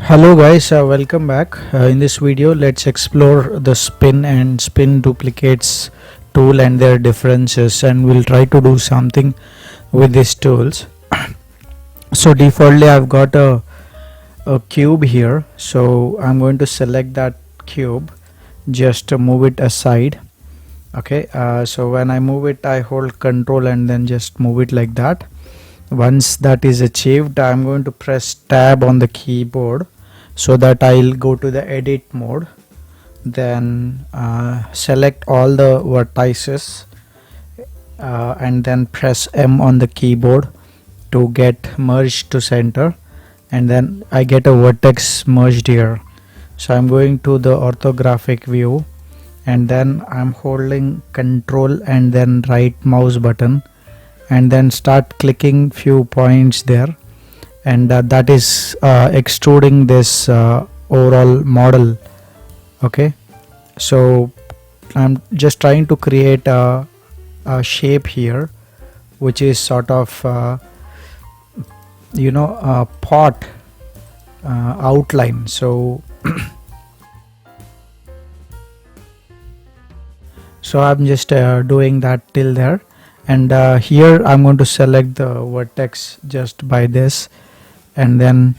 Hello guys, welcome back. In this video let's explore the spin and spin duplicates tool and their differences, and we'll try to do something with these tools. So defaultly I've got a cube here, so I'm going to select that cube, just to move it aside. Okay, so when I move it I hold control and then just move it like that. Once that is achieved, I'm going to press tab on the keyboard so that I'll go to the edit mode, then select all the vertices and then press M on the keyboard to get merged to center, and then I get a vertex merged here. So I'm going to the orthographic view and then I'm holding control and then right mouse button and then start clicking few points there, and that is extruding this overall model. Okay, so I'm just trying to create a shape here which is sort of a pot outline. So so I'm just doing that till there, and here I'm going to select the vertex just by this and then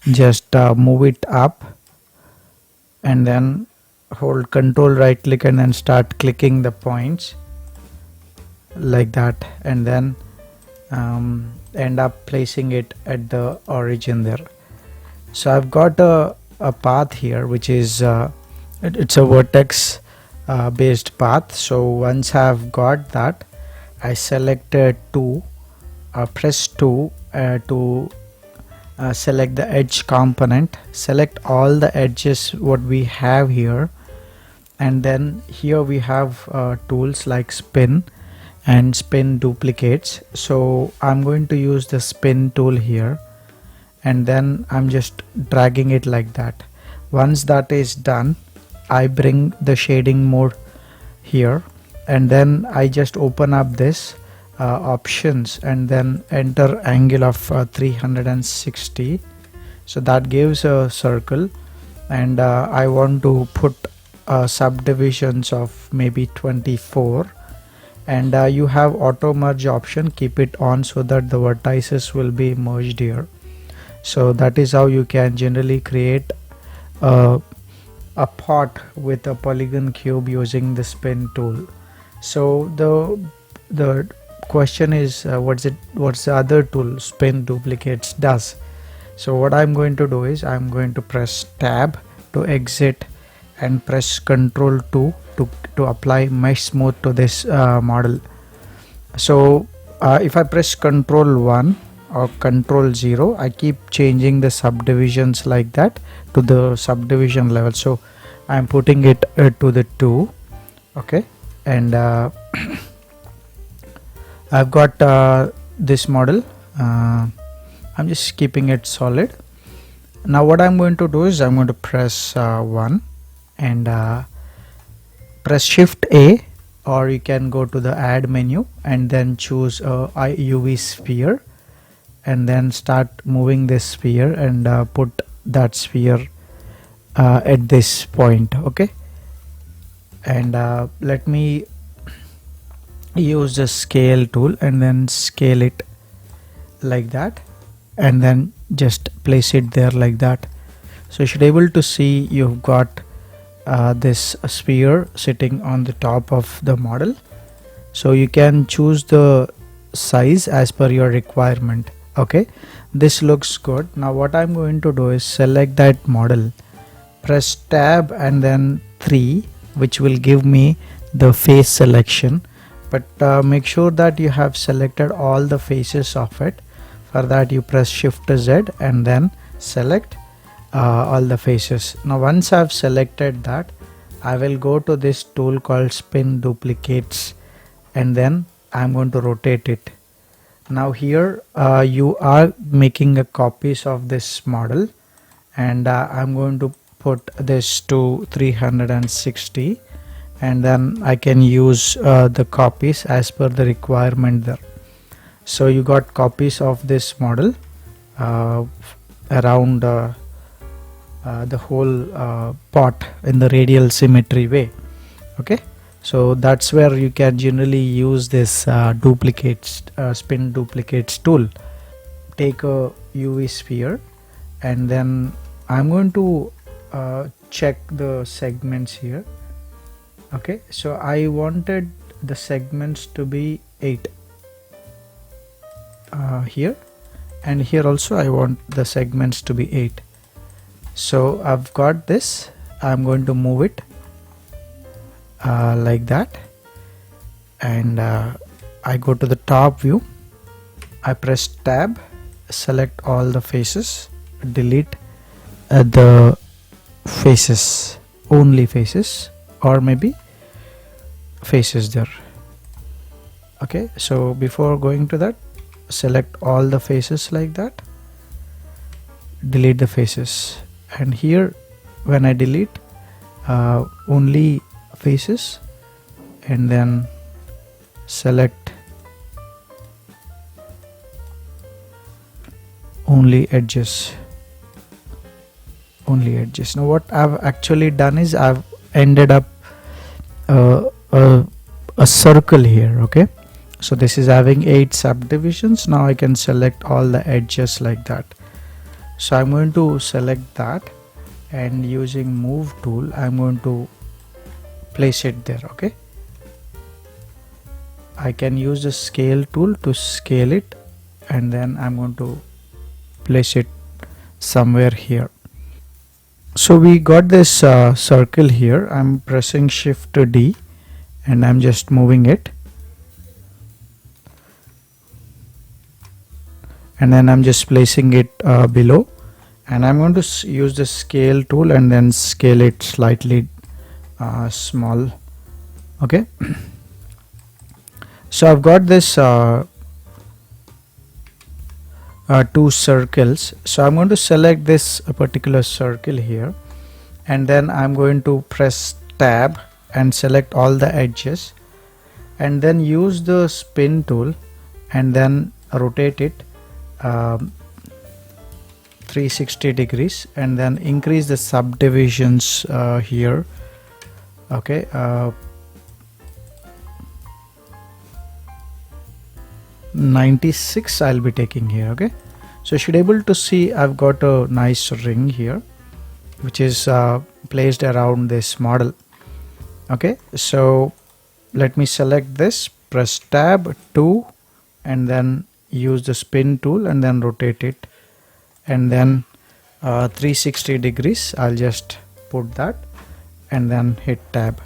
just move it up and then hold control right click and then start clicking the points like that, and then end up placing it at the origin there. So I've got a path here which is it's a vertex based path. So once I've got that, I selected 2, press 2 to select the edge component, select all the edges what we have here, and then here we have tools like spin and spin duplicates. So I'm going to use the spin tool here and then I'm just dragging it like that. Once that is done, I bring the shading mode here and then I just open up this options and then enter angle of 360. So that gives a circle, and I want to put subdivisions of maybe 24, and you have auto merge option, keep it on so that the vertices will be merged here. So that is how you can generally create a pot with a polygon cube using the spin tool. So the question is what's the other tool spin duplicates does. So what I'm going to do is I'm going to press tab to exit and press Ctrl 2 to apply mesh smooth to this model. So if I press Ctrl 1 or Ctrl 0, I keep changing the subdivisions like that to the subdivision level. So I'm putting it to the 2. Okay, and I've got this model. I'm just keeping it solid. Now what I'm going to do is I'm going to press 1 and press shift A, or you can go to the add menu and then choose UV sphere and then start moving this sphere and put that sphere at this point. Okay, and let me use the scale tool and then scale it like that and then just place it there like that. So you should be able to see you've got this sphere sitting on the top of the model. So you can choose the size as per your requirement. Okay, this looks good. Now what I'm going to do is select that model, press tab and then 3, which will give me the face selection, but make sure that you have selected all the faces of it. For that you press shift Z and then select all the faces. Now once I've selected that, I will go to this tool called spin duplicates and then I'm going to rotate it. Now here you are making a copies of this model, and I'm going to put this to 360 and then I can use the copies as per the requirement there. So you got copies of this model around the whole pot in the radial symmetry way. Okay, so that's where you can generally use this duplicates spin duplicates tool. Take a UV sphere, and then I'm going to check the segments here. Okay, so I wanted the segments to be 8 here, and here also I want the segments to be 8. So I've got this. I'm going to move it like that, and I go to the top view. I press tab, select all the faces, delete the faces, only faces, or maybe faces there. Okay, so before going to that, select all the faces like that, delete the faces, and here when I delete only faces, and then select only edges. Now what I've actually done is I've ended up a circle here. Okay, so this is having 8 subdivisions. Now I can select all the edges like that. So I'm going to select that, and using move tool I'm going to place it there. Okay, I can use the scale tool to scale it, and then I'm going to place it somewhere here. So we got this circle here. I'm pressing shift D, and I'm just moving it, and then I'm just placing it below, and I'm going to use the scale tool and then scale it slightly small. Okay, so I've got this 2 circles. So I'm going to select this particular circle here, and then I'm going to press tab and select all the edges, and then use the spin tool and then rotate it 360 degrees, and then increase the subdivisions here. Okay, 96 I'll be taking here. Okay, so you should able to see I've got a nice ring here which is placed around this model. Okay, so let me select this, press tab 2, and then use the spin tool and then rotate it, and then 360 degrees I'll just put that, and then hit tab.